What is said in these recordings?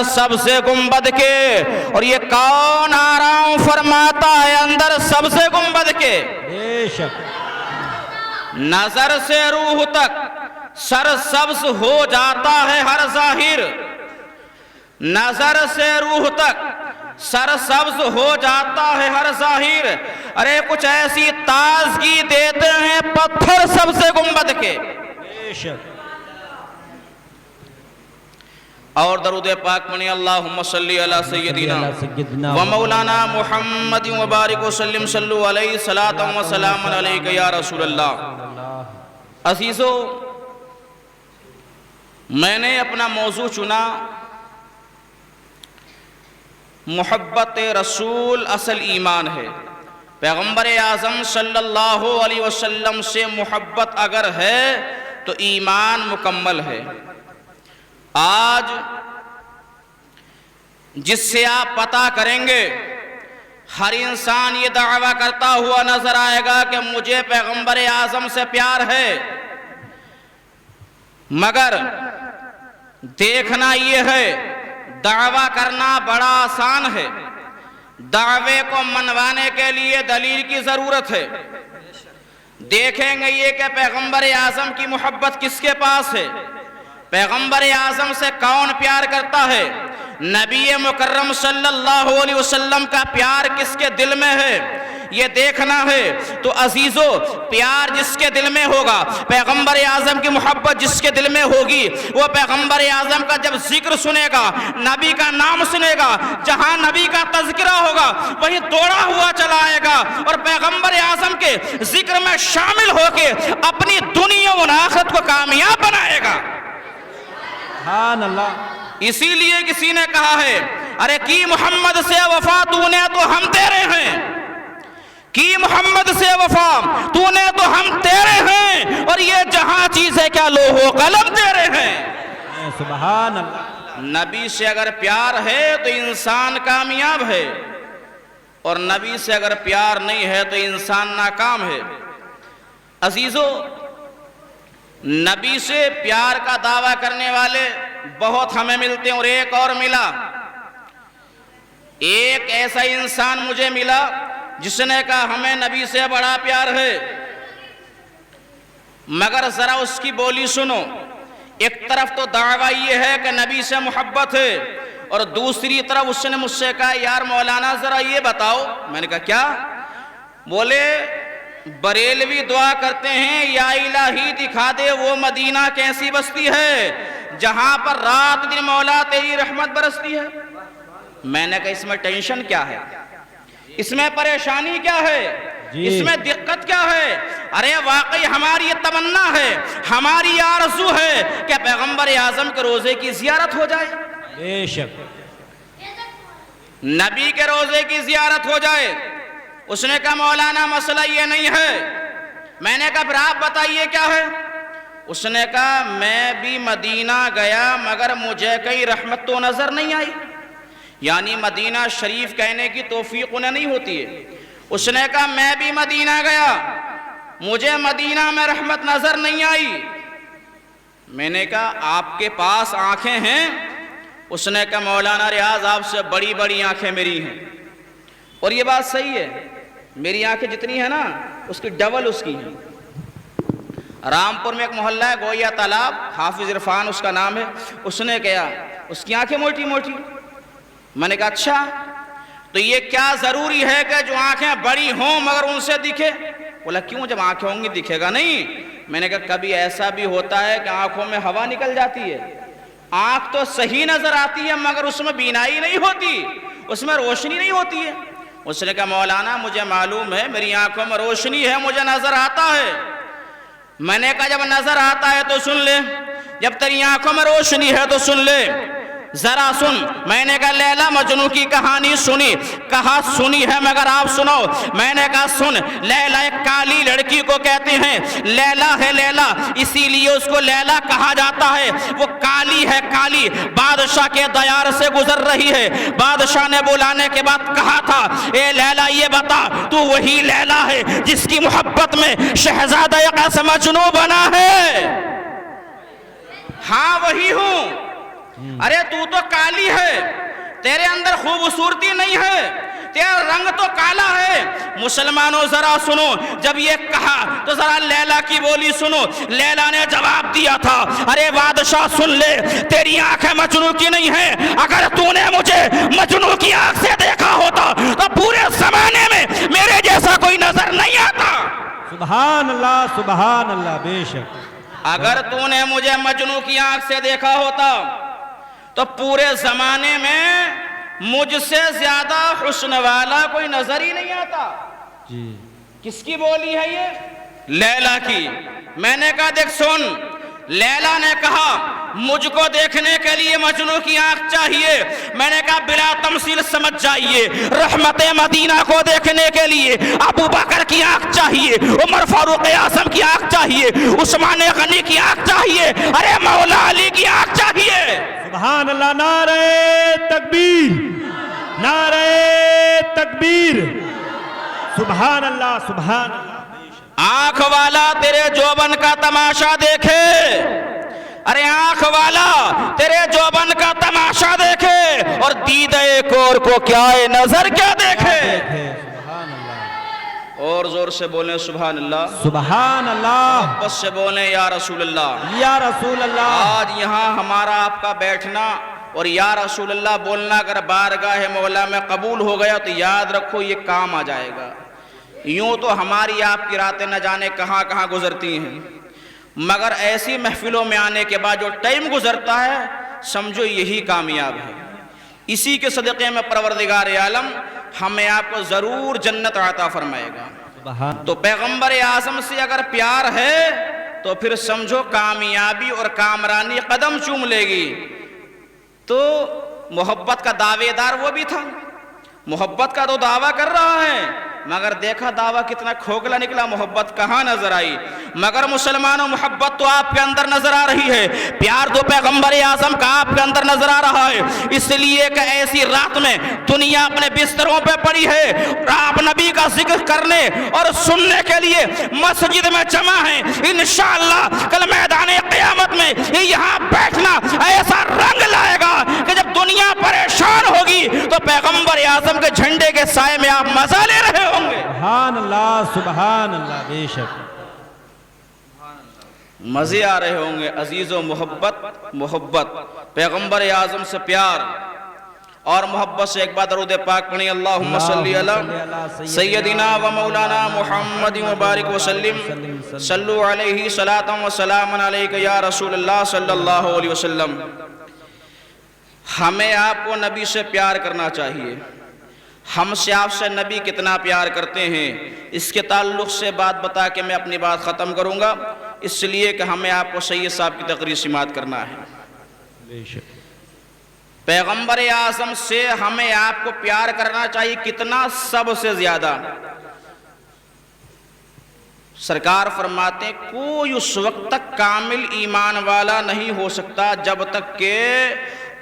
سبز گنبد کے. اور یہ کون آرام فرماتا ہے اندر سبز گنبد کے؟ بے شک. نظر سے روح تک سر سبز ہو جاتا ہے ہر ظاہر. نظر سے روح تک سر سبز ہو جاتا ہے ہر ظاہر. ارے کچھ ایسی تازگی دیتے ہیں پتھر سبز گنبد کے. بے شک. اور درود پاک پڑھیں. اللہم صلی علی سیدنا و مولانا محمد و بارک وسلم. صلو علیہ صلاۃ و سلام علیک یا رسول اللہ. عزیزو، میں نے اپنا موضوع چنا محبت رسول اصل ایمان ہے. پیغمبر اعظم صلی اللہ علیہ وسلم سے محبت اگر ہے تو ایمان مکمل ہے. آج جس سے آپ پتہ کریں گے ہر انسان یہ دعویٰ کرتا ہوا نظر آئے گا کہ مجھے پیغمبر اعظم سے پیار ہے، مگر دیکھنا یہ ہے دعویٰ کرنا بڑا آسان ہے. دعوے کو منوانے کے لیے دلیل کی ضرورت ہے. دیکھیں گے یہ کہ پیغمبر اعظم کی محبت کس کے پاس ہے، پیغمبر اعظم سے کون پیار کرتا ہے، نبی مکرم صلی اللہ علیہ وسلم کا پیار کس کے دل میں ہے، یہ دیکھنا ہے. تو عزیزو، پیار جس کے دل میں ہوگا، پیغمبر اعظم کی محبت جس کے دل میں ہوگی، وہ پیغمبر اعظم کا جب ذکر سنے گا، نبی کا نام سنے گا، جہاں نبی کا تذکرہ ہوگا وہیں دوڑا ہوا چلا آئے گا اور پیغمبر اعظم کے ذکر میں شامل ہو کے اپنی دنیا و آخرت کو کامیاب بنائے گا. سبحان اللہ. اسی لیے کسی نے کہا ہے، ارے کی محمد سے وفا تو نے تو ہم تیرے ہیں، کی محمد سے وفا تو نے تو ہم تیرے ہیں، اور یہ جہاں چیز ہے کیا لوح و قلم تیرے ہیں. سبحان اللہ. نبی سے اگر پیار ہے تو انسان کامیاب ہے، اور نبی سے اگر پیار نہیں ہے تو انسان ناکام ہے. عزیزو، نبی سے پیار کا دعویٰ کرنے والے بہت ہمیں ملتے ہیں، اور ایک اور ملا. ایک ایسا انسان مجھے ملا جس نے کہا ہمیں نبی سے بڑا پیار ہے، مگر ذرا اس کی بولی سنو. ایک طرف تو دعویٰ یہ ہے کہ نبی سے محبت ہے، اور دوسری طرف اس نے مجھ سے کہا یار مولانا ذرا یہ بتاؤ. میں نے کہا کیا؟ بولے بریلوی دعا کرتے ہیں یا الہی دکھا دے وہ مدینہ کیسی بستی ہے جہاں پر رات دن مولا تیری رحمت برستی ہے. میں نے کہا اس میں ٹینشن کیا ہے، اس میں پریشانی کیا ہے، اس میں دقت کیا ہے؟ ارے واقعی ہماری یہ تمنا ہے، ہماری آرزو ہے کہ پیغمبر اعظم کے روزے کی زیارت ہو جائے. بے شک. نبی کے روزے کی زیارت ہو جائے. اس نے کہا مولانا مسئلہ یہ نہیں ہے. میں نے کہا پھر آپ بتائیے کیا ہے؟ اس نے کہا میں بھی مدینہ گیا مگر مجھے کہیں رحمت تو نظر نہیں آئی. یعنی مدینہ شریف کہنے کی توفیق انہیں نہیں ہوتی ہے. اس نے کہا میں بھی مدینہ گیا، مجھے مدینہ میں رحمت نظر نہیں آئی. میں نے کہا آپ کے پاس آنکھیں ہیں؟ اس نے کہا مولانا ریاض آپ سے بڑی بڑی آنکھیں میری ہیں. اور یہ بات صحیح ہے، میری آنکھیں جتنی ہیں نا اس کی ڈبل اس کی ہیں. رامپور میں ایک محلہ ہے گویا تالاب، حافظ عرفان اس کا نام ہے. اس نے کہا اس کی آنکھیں موٹی موٹی. میں نے کہا اچھا تو یہ کیا ضروری ہے کہ جو آنکھیں بڑی ہوں مگر ان سے دکھے؟ بولا کیوں، جب آنکھیں ہوں گی دکھے گا نہیں. میں نے کہا کبھی ایسا بھی ہوتا ہے کہ آنکھوں میں ہوا نکل جاتی ہے، آنکھ تو صحیح نظر آتی ہے مگر اس میں بینائی نہیں ہوتی، اس میں روشنی نہیں ہوتی ہے. اس نے کہا مولانا مجھے معلوم ہے میری آنکھوں میں روشنی ہے، مجھے نظر آتا ہے. میں نے کہا جب نظر آتا ہے تو سن لے، جب تیری آنکھوں میں روشنی ہے تو سن لے، ذرا سن. میں نے کہا لیلا مجنوں کی کہانی سنی؟ کہا سنی ہے مگر آپ سنو. میں نے کہا سن. لیلا ایک کالی لڑکی کو کہتے ہیں، لیلا ہے لیلا اسی لیے اس کو لیلا کہا جاتا ہے. وہ کالی ہے، کالی بادشاہ کے دیار سے گزر رہی ہے. بادشاہ نے بلانے کے بعد کہا تھا اے لیلا یہ بتا تو وہی لیلا ہے جس کی محبت میں شہزادہ قیس مجنوں بنا ہے؟ ہاں وہی ہوں. ارے تو کالی ہے، تیرے اندر خوبصورتی نہیں ہے، تیرا رنگ تو کالا ہے۔ مسلمانوں ذرا سنو، جب یہ کہا تو ذرا لیلا کی بولی سنو۔ لیلا نے جواب دیا تھا، ارے بادشاہ سن لے، تیری آنکھیں مجنوں کی نہیں ہیں، اگر تو نے مجھے مجنوں کی آنکھ سے دیکھا ہوتا تو پورے زمانے میں میرے جیسا کوئی نظر نہیں آتا۔ سبحان اللہ، بے شک۔ اگر تو نے مجھے مجنوں کی آنکھ سے دیکھا ہوتا تو پورے زمانے میں مجھ سے زیادہ حسن والا کوئی نظر ہی نہیں آتا۔ جی کس کی بولی ہے یہ؟ لیلا کی۔ میں نے کہا دیکھ سن، لیلا نے کہا مجھ کو دیکھنے کے لیے مجنوں کی آنکھ چاہیے۔ میں نے کہا بلا تمثیل سمجھ جائیے، رحمت مدینہ کو دیکھنے کے لیے ابو بکر کی آنکھ چاہیے، عمر فاروق اعظم کی آنکھ چاہیے، عثمان غنی کی آنکھ چاہیے، ارے مولا علی کی آنکھ چاہیے۔ سبحان اللہ، نعرہ تکبیر، نعرہ تکبیر، سبحان اللہ، سبحان اللہ۔ آنکھ والا تیرے جوبن کا تماشا دیکھے، ارے آنکھ والا تیرے جوبن کا تماشا دیکھے، اور دیدے کور کو کیا ہے نظر کیا دیکھے۔ سبحان اللہ، اور زور سے بولیں سبحان اللہ، سبحان اللہ، بس سے بولیں یا رسول اللہ۔ یا رسول اللہ۔ آج یہاں ہمارا آپ کا بیٹھنا اور یا رسول اللہ بولنا اگر بارگاہ مولا میں قبول ہو گیا تو یاد رکھو یہ کام آ جائے گا۔ یوں تو ہماری آپ کی راتیں نہ جانے کہاں کہاں گزرتی ہیں، مگر ایسی محفلوں میں آنے کے بعد جو ٹائم گزرتا ہے سمجھو یہی کامیاب ہے۔ اسی کے صدقے میں پروردگار عالم ہمیں آپ کو ضرور جنت عطا فرمائے گا۔ سبحان تو پیغمبر اعظم سے اگر پیار ہے تو پھر سمجھو کامیابی اور کامرانی قدم چوم لے گی۔ تو محبت کا دعوے دار وہ بھی تھا، محبت کا تو دعویٰ کر رہا ہے، مگر دیکھا دعویٰ کتنا کھوکھلا نکلا، محبت کہاں نظر آئی۔ مگر مسلمانوں محبت تو آپ کے اندر نظر آ رہی ہے، پیار تو پیغمبر اعظم کا آپ کے اندر نظر آ رہا ہے، اس لیے کہ ایسی رات میں دنیا اپنے بستروں پہ پڑی ہے، آپ نبی کا ذکر کرنے اور سننے کے لیے مسجد میں جمع ہیں۔ انشاءاللہ کل میدان قیامت میں یہاں بیٹھنا ایسا رنگ لائے گا کہ جب دنیا پریشان ہوگی تو پیغمبر اعظم کے جھنڈے کے سائے میں آپ مزہ لے رہے ہوں گے۔ سبحان اللہ، سبحان اللہ، بے شک۔ مزے آ رہے ہوں گے۔ عزیز و محبت پیغمبر اعظم سے پیار اور محبت سے ایک بار درود پاک پڑھیں، اللہم صلی علی سیدنا و مولانا محمد مبارک وسلم، صلو علیہ صلاۃ و سلام علیک یا رسول اللہ صلی اللہ علیہ وسلم۔ ہمیں آپ کو نبی سے پیار کرنا چاہیے۔ ہم سے آپ سے نبی کتنا پیار کرتے ہیں، اس کے تعلق سے بات بتا کے میں اپنی بات ختم کروں گا، اس لیے کہ ہمیں آپ کو سید صاحب کی تقریر سماعت کرنا ہے۔ بے شک۔ پیغمبر اعظم سے ہمیں آپ کو پیار کرنا چاہیے، کتنا؟ سب سے زیادہ۔ سرکار فرماتے ہیں کوئی اس وقت تک کامل ایمان والا نہیں ہو سکتا جب تک کہ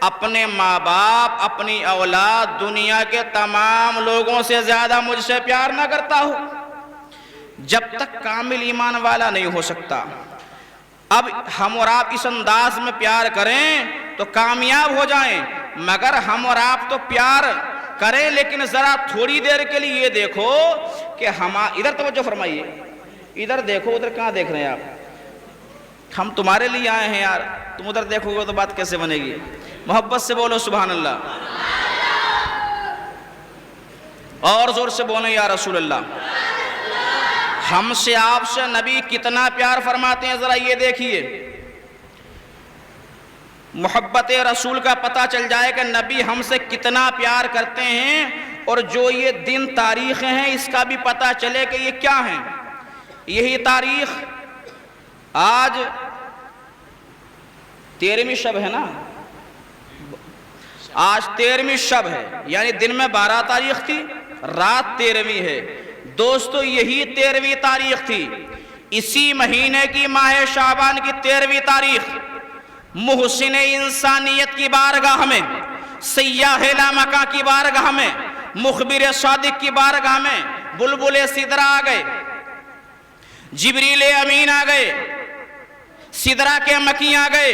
اپنے ماں باپ، اپنی اولاد، دنیا کے تمام لوگوں سے زیادہ مجھ سے پیار نہ کرتا ہو، جب تک کامل ایمان والا نہیں ہو سکتا۔ اب ہم اور آپ اس انداز میں پیار کریں تو کامیاب ہو جائیں، مگر ہم اور آپ تو پیار کریں لیکن ذرا تھوڑی دیر کے لیے یہ دیکھو کہ ادھر توجہ فرمائیے، ادھر دیکھو، ادھر کہاں دیکھ رہے ہیں آپ؟ ہم تمہارے لیے آئے ہیں یار، تم ادھر دیکھو گے تو بات کیسے بنے گی؟ محبت سے بولو سبحان اللہ، اور زور سے بولو یا رسول اللہ۔ ہم سے آپ سے نبی کتنا پیار فرماتے ہیں ذرا یہ دیکھیے۔ محبت رسول کا پتہ چل جائے کہ نبی ہم سے کتنا پیار کرتے ہیں، اور جو یہ دن تاریخیں ہیں اس کا بھی پتہ چلے کہ یہ کیا ہیں۔ یہی تاریخ آج 13ویں شب ہے نا، آج 13ویں شب ہے، یعنی دن میں 12 تاریخ تھی، رات 13ویں ہے۔ دوستو یہی 13ویں تاریخ تھی، اسی مہینے کی ماہ شعبان کی 13ویں تاریخ محسن انسانیت کی بارگاہ میں، سیاح لامکاں کی بارگاہ میں، مخبر صادق کی بارگاہ میں بلبل سدرہ آ گئے، جبریل امین آ گئے، سدرہ کے مکی آ گئے،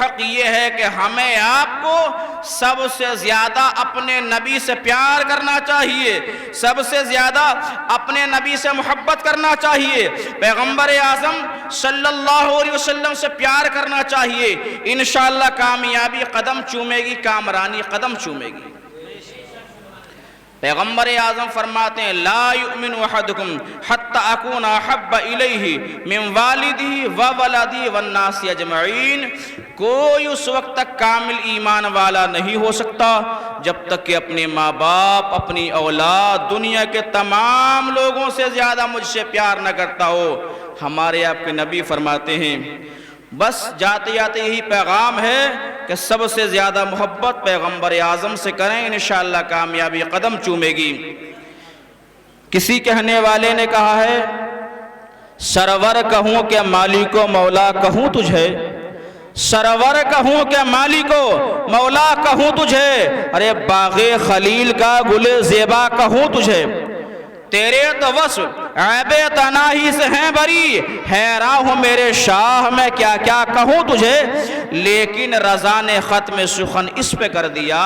حق یہ ہے کہ ہمیں آپ کو سب سے زیادہ اپنے نبی سے پیار کرنا چاہیے، سب سے زیادہ اپنے نبی سے محبت کرنا چاہیے، پیغمبر اعظم صلی اللہ علیہ وسلم سے پیار کرنا چاہیے۔ انشاءاللہ کامیابی قدم چومے گی، کامرانی قدم چومے گی۔ پیغمبر اعظم فرماتے ہیں لا یؤمن احدکم حتی اکون احب الیہ من والدہ وولدہ والناس اجمعین، کوئی اس وقت تک کامل ایمان والا نہیں ہو سکتا جب تک کہ اپنے ماں باپ، اپنی اولاد، دنیا کے تمام لوگوں سے زیادہ مجھ سے پیار نہ کرتا ہو۔ ہمارے آپ کے نبی فرماتے ہیں بس جاتے جاتے یہی پیغام ہے کہ سب سے زیادہ محبت پیغمبر اعظم سے کریں، انشاءاللہ کامیابی قدم چومے گی۔ کسی کہنے والے نے کہا ہے سرور کہوں کہ مالک و مولا کہوں تجھے، سرور کہوں کہ مالک و مولا کہوں تجھے، ارے باغ خلیل کا گل زیبا کہوں تجھے، تیرے تو وصف عیب تناہی سے ہیں بری، حیراں ہوں میرے شاہ میں کیا کیا کہوں تجھے، لیکن رضا نے ختم سخن اس پہ کر دیا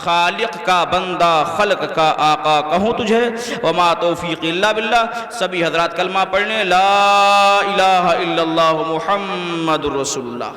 خالق کا بندہ خلق کا آقا کہوں تجھے۔ وما توفیق الا باللہ۔ سبھی حضرات کلمہ پڑھ لیں لا الہ الا اللہ محمد رسول اللہ۔